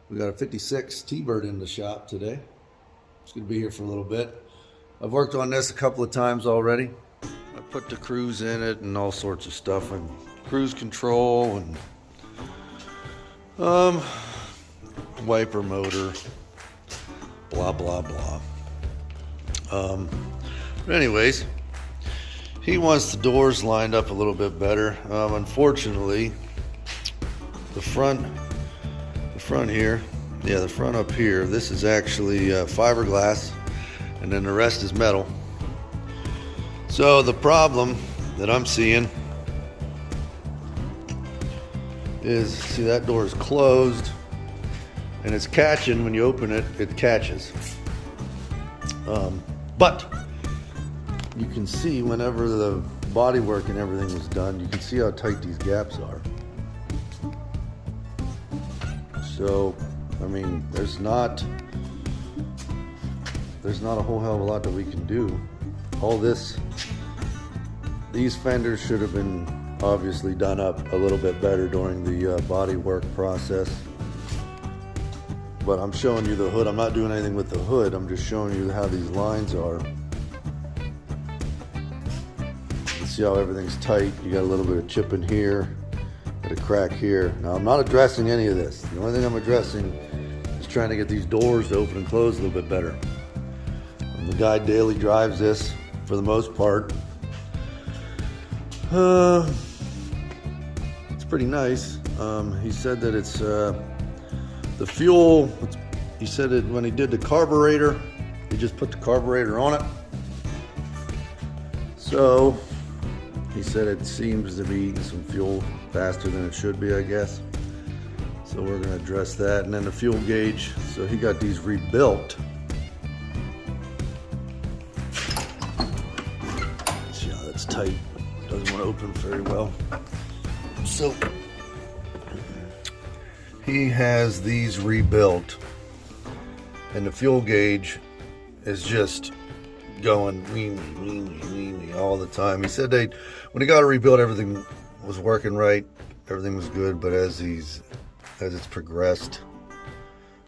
We got a 56 T-Bird in the shop today. It's going to be here for a little bit. I've worked on this a couple of times already. I put the cruise in it and all sorts of stuff, and cruise control and wiper motor, blah blah blah. But anyways, he wants the doors lined up a little bit better. Unfortunately, the front here, yeah, the front up here, this is actually fiberglass, and then the rest is metal. So the problem that I'm seeing is, see, that door is closed and it's catching. When you open it, it catches. But you can see whenever the body work and everything was done, you can see how tight these gaps are. So, I mean, there's not a whole hell of a lot that we can do. All this, these fenders should have been obviously done up a little bit better during the body work process. But I'm showing you the hood. I'm not doing anything with the hood. I'm just showing you how these lines are. You see how everything's tight. You got a little bit of chip in here, got a crack here. Now, I'm not addressing any of this. The only thing I'm addressing is trying to get these doors to open and close a little bit better. And the guy daily drives this for the most part. It's pretty nice. He said that it's the fuel. He said that when he did the carburetor, he just put the carburetor on it. So he said it seems to be eating some fuel faster than it should be, I guess. So we're going to address that. And then the fuel gauge. So he got these rebuilt. See how that's tight. Doesn't want to open very well. So he has these rebuilt, and the fuel gauge is just going weeny all the time. He said when he got it rebuilt, everything was working right, everything was good, but as it's progressed,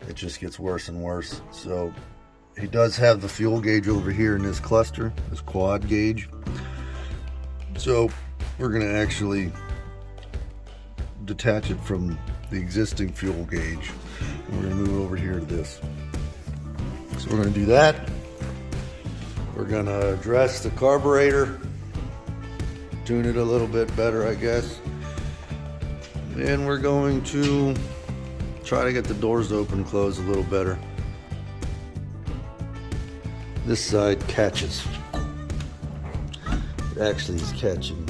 it just gets worse and worse. So he does have the fuel gauge over here in this cluster, this quad gauge. So we're going to actually detach it from the existing fuel gauge, and we're going to move over here to this. So we're going to do that. We're going to address the carburetor, tune it a little bit better, I guess, and we're going to try to get the doors to open and close a little better. This side catches. It actually is catching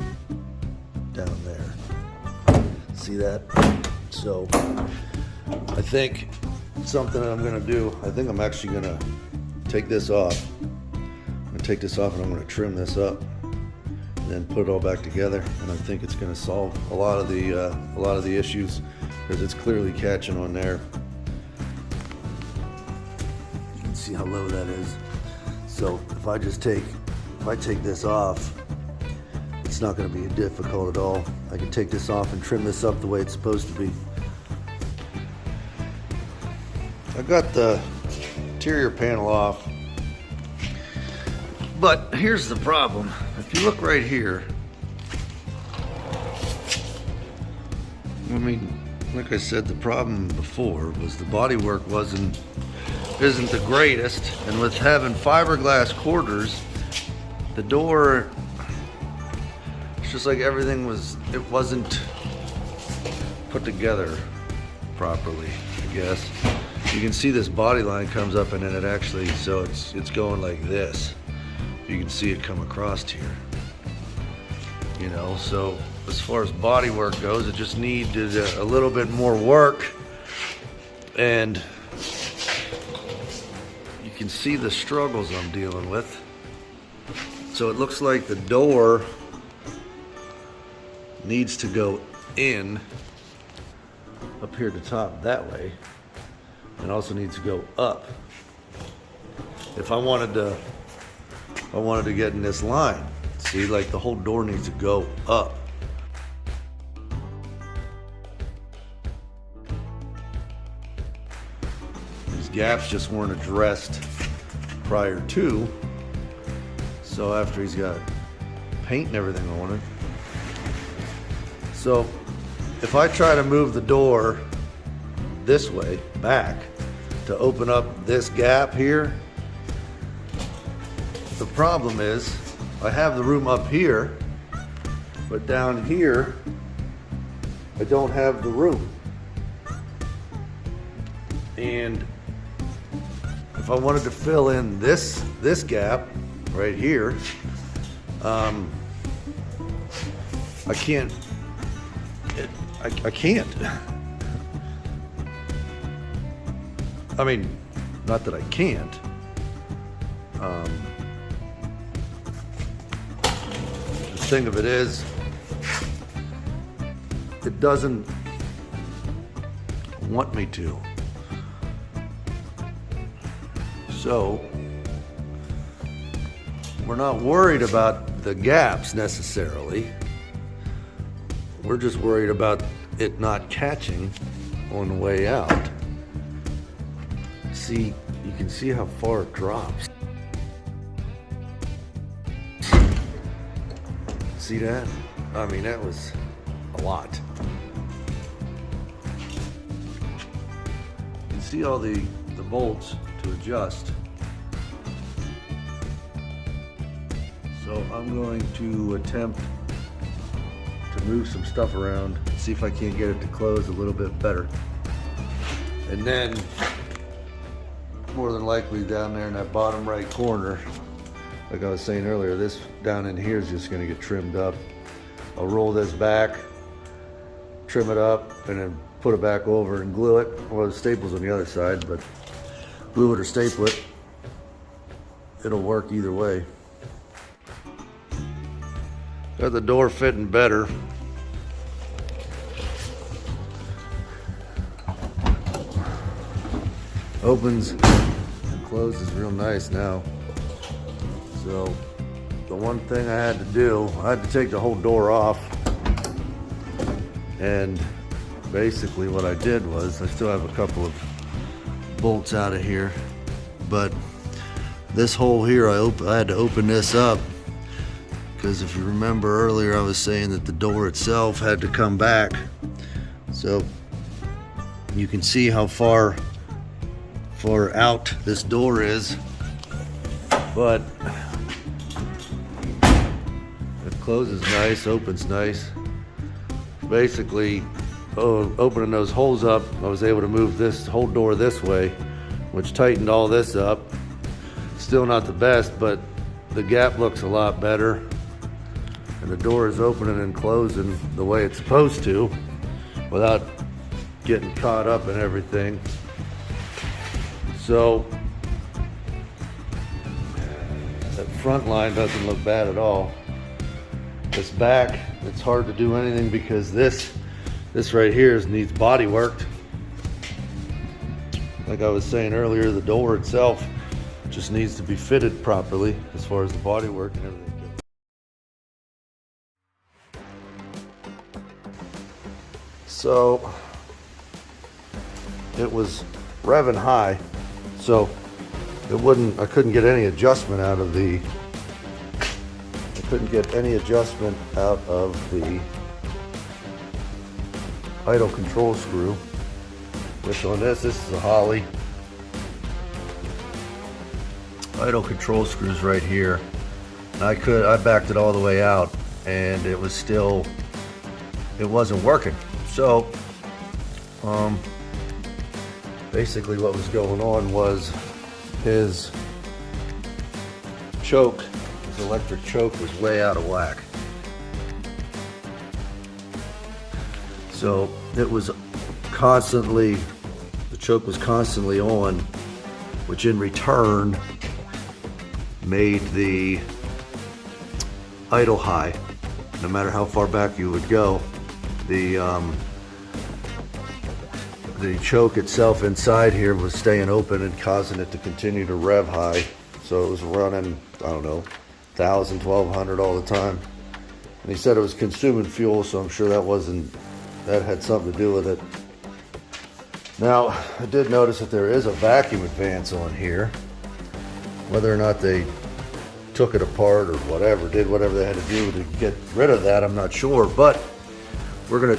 down there. See that? So I think something that I'm going to do, I think I'm actually going to take this off. I'm going to take this off and I'm going to trim this up and then put it all back together, and I think it's going to solve a lot of the issues, because it's clearly catching on there. You can see how low that is. So if I take this off, it's not going to be difficult at all. I can take this off and trim this up the way it's supposed to be. I got the interior panel off, but here's the problem. If you look right here, I mean, like I said, the problem before was the bodywork isn't the greatest, and with having fiberglass quarters, the door, it's just like everything wasn't put together properly, I guess. You can see this body line comes up, and then it actually, so it's going like this. You can see it come across here. You know, so as far as body work goes, it just needed a little bit more work, and you can see the struggles I'm dealing with. So it looks like the door needs to go in up here at the top that way, and also needs to go up if I wanted to get in this line. See, like the whole door needs to go up. gaps just weren't addressed prior to. So after he's got paint and everything on it. So if I try to move the door this way, back, to open up this gap here, the problem is I have the room up here, but down here, I don't have the room. And if I wanted to fill in this gap right here, I can't. I can't. I mean, not that I can't. The thing of it is, it doesn't want me to. So, we're not worried about the gaps necessarily. We're just worried about it not catching on the way out. See, you can see how far it drops. See that? I mean, that was a lot. You can see all the bolts to adjust. So I'm going to attempt to move some stuff around, see if I can't get it to close a little bit better. And then, more than likely down there in that bottom right corner, like I was saying earlier, this down in here is just going to get trimmed up. I'll roll this back, trim it up, and then put it back over and glue it. Well, the staple's on the other side, but glue it or staple it, it'll work either way. Got the door fitting better. Opens and closes real nice now. So the one thing I had to do, I had to take the whole door off. And basically what I did was, I still have a couple of bolts out of here, but this hole here, I had to open this up. Because if you remember earlier, I was saying that the door itself had to come back. So you can see how far out this door is. But it closes nice, opens nice. Basically, opening those holes up, I was able to move this whole door this way, which tightened all this up. Still not the best, but the gap looks a lot better. And the door is opening and closing the way it's supposed to without getting caught up in everything. So that front line doesn't look bad at all. This back, it's hard to do anything because this right here needs body worked. Like I was saying earlier, the door itself just needs to be fitted properly as far as the body work and everything. So it was revving high, so I couldn't get any adjustment out of the idle control screw, which on this is a Holly. Idle control screws right here. And I backed it all the way out and it wasn't working. So, basically what was going on was his electric choke was way out of whack. So the choke was constantly on, which in return made the idle high. No matter how far back you would go, the choke itself inside here was staying open and causing it to continue to rev high. So it was running, I don't know, 1,000, 1,200 all the time. And he said it was consuming fuel, so I'm sure that had something to do with it. Now, I did notice that there is a vacuum advance on here. Whether or not they took it apart or whatever, did whatever they had to do to get rid of that, I'm not sure, but we're gonna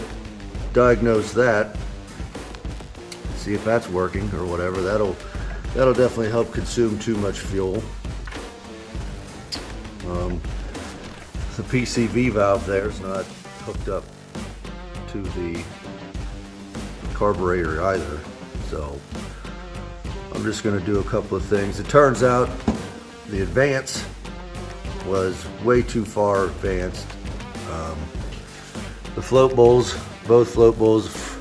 diagnose that, see if that's working or whatever. That'll definitely help consume too much fuel. The PCV valve there is not hooked up to the carburetor either, so I'm just going to do a couple of things. It turns out the advance was way too far advanced. The float bowls, both float bowls,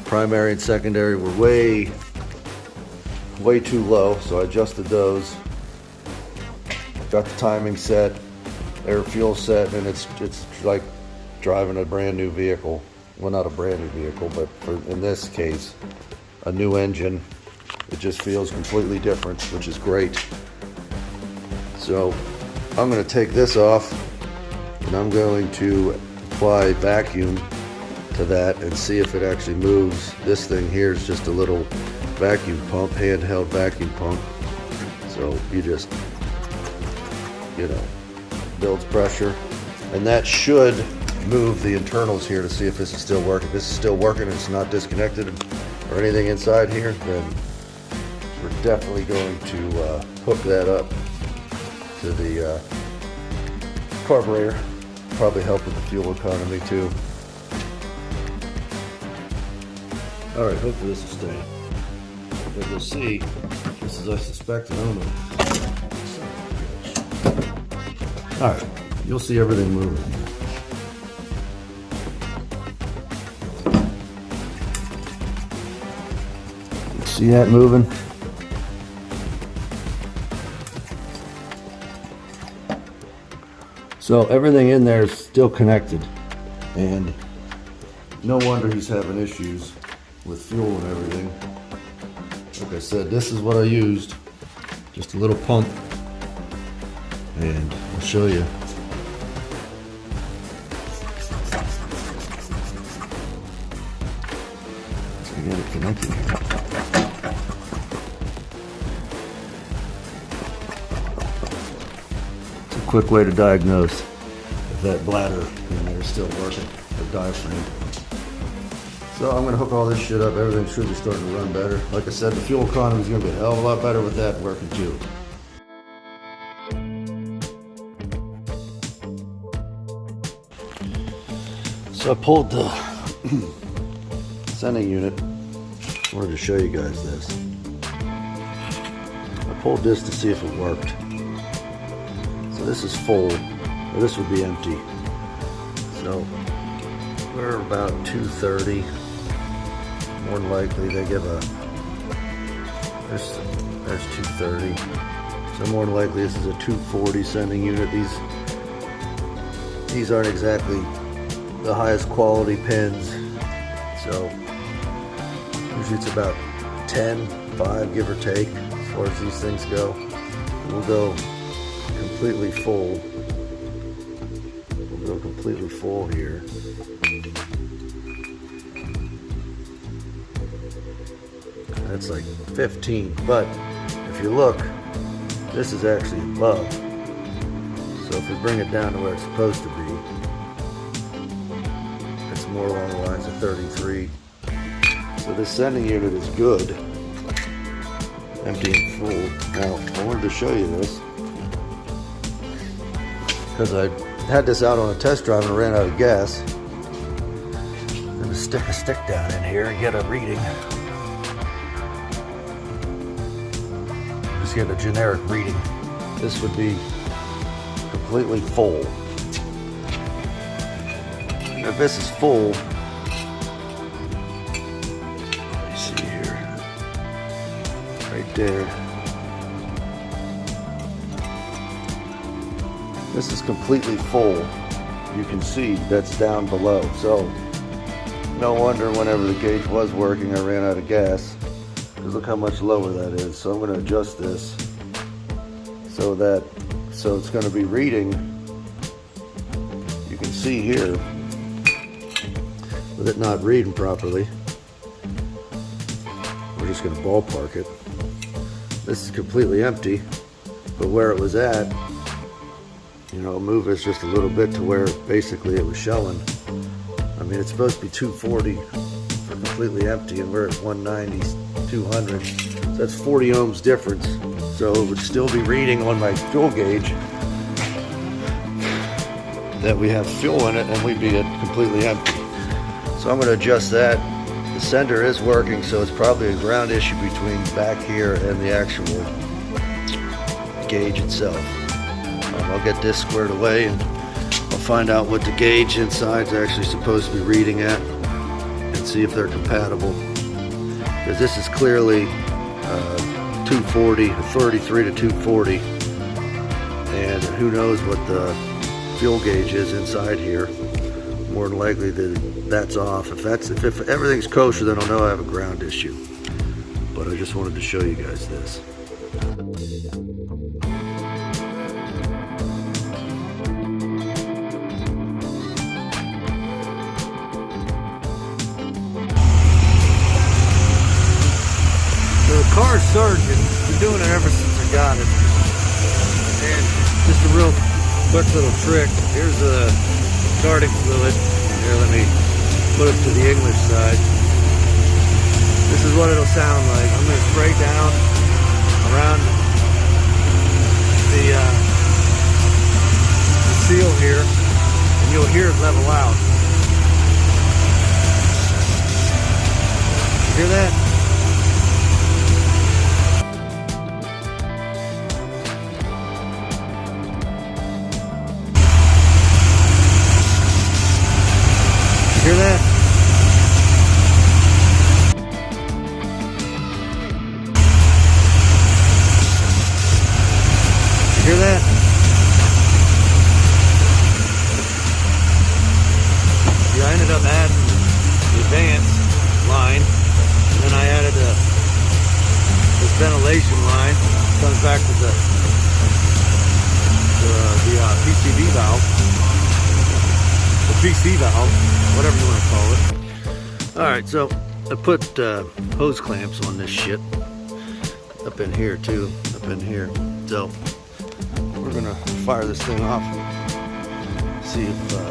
primary and secondary, were way too low, so I adjusted those, got the timing set, air fuel set, and it's like driving a brand new vehicle. Well, not a brand new vehicle, but in this case, a new engine. It just feels completely different, which is great. So I'm going to take this off, and I'm going to apply vacuum to that and see if it actually moves. This thing here is just a little vacuum pump, handheld vacuum pump. So you just, builds pressure, and that should move the internals here to see if this is still working. If this is still working and it's not disconnected or anything inside here, then we're definitely going to hook that up to the carburetor. Probably help with the fuel economy too. All right, hopefully this will stay. But you'll see, just as I suspected, I don't know. All right, you'll see everything moving. See that moving? So everything in there is still connected, and no wonder he's having issues with fuel and everything. Like I said, this is what I used, just a little pump, and I'll show you. So I got it connected here. It's a quick way to diagnose if that bladder in there is still working, the diaphragm. So I'm going to hook all this shit up. Everything should be starting to run better. Like I said, the fuel economy is going to be a hell of a lot better with that working too. So I pulled the sending unit. I wanted to show you guys this. I pulled this to see if it worked. So this is full, or this would be empty. So we're about 230. More than likely they give a, there's 230. So more than likely this is a 240 sending unit. These aren't exactly the highest quality pins. So usually it's about 10, 5 give or take as far as these things go. We'll go completely full. We'll go completely full here. That's like 15, but if you look, this is actually above. So if we bring it down to where it's supposed to be, it's more along the lines of 33. So this sending unit is good, empty and full. Now, I wanted to show you this because I had this out on a test drive and I ran out of gas. I'm going to stick a stick down in here and get a reading. Just get a generic reading. This would be completely full. And if this is full, let me see here, right there. This is completely full. You can see that's down below. So no wonder whenever the gauge was working, I ran out of gas. Because look how much lower that is. So I'm going to adjust this so it's going to be reading. You can see here with it not reading properly. just going to ballpark it. This is completely empty, but where it was at, you know, move this just a little bit to where basically it was showing. I mean, it's supposed to be 240 for completely empty, and we're at 190, 200. So that's 40 ohms difference. So it would still be reading on my fuel gauge that we have fuel in it, and we'd be at completely empty. So I'm going to adjust that. The sender is working, so it's probably a ground issue between back here and the actual gauge itself. I'll get this squared away, and I'll find out what the gauge inside is actually supposed to be reading at and see if they're compatible. Because this is clearly 240, 33 to 240, and who knows what the fuel gauge is inside here. More than likely that's off. If everything's kosher, then I'll know I have a ground issue. But I just wanted to show you guys this. So the car's surging. Been doing it ever since I got it. And just a real quick little trick. Here's a starting fluid. Here, let me put it to the English side. This is what it'll sound like. I'm going to spray down around the seal here, and you'll hear it level out. You hear that? Hear that? You hear that? See, I ended up adding the advance line, and then I added this ventilation line. Comes back to the PCV valve. The PC valve, whatever you want to call it. Alright, so I put hose clamps on this shit. Up in here too, up in here. So we're gonna fire this thing off and see if what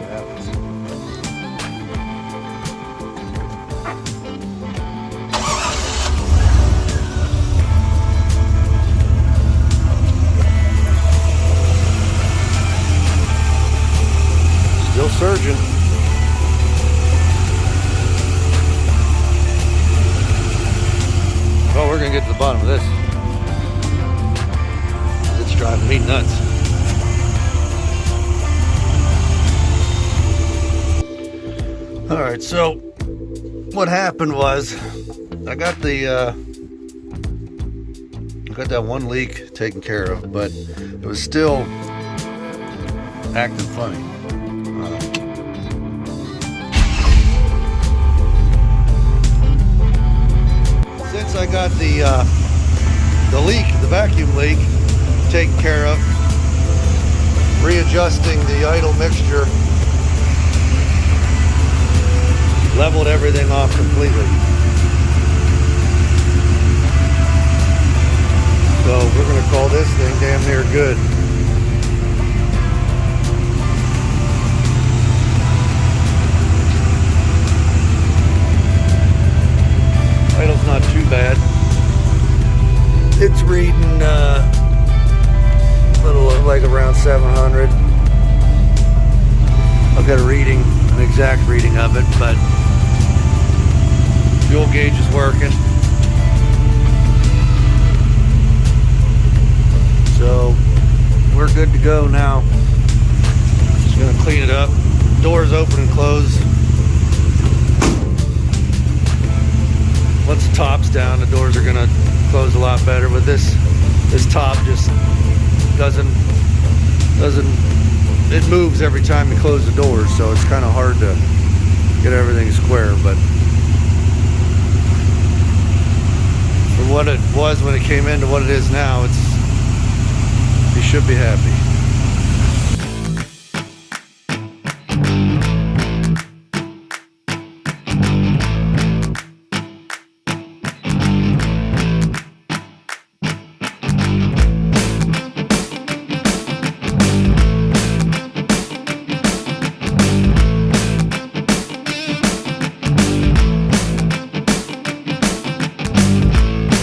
happens. Still surging. Well, we're gonna get to the bottom of this. It's driving me nuts. All right, so what happened was I got that one leak taken care of, but it was still acting funny. Since I got the leak, the vacuum leak, taken care of, readjusting the idle mixture, leveled everything off completely. So we're going to call this thing damn near good. Idle's not too bad. It's reading little like around 700. I've got a reading, an exact reading of it, but fuel gauge is working. So we're good to go now. Just gonna clean it up. Doors open and close. Once the top's down, the doors are gonna close a lot better. But this top just doesn't, it moves every time you close the doors, so it's kind of hard to get everything square. But for what it was when it came into what it is now, you should be happy.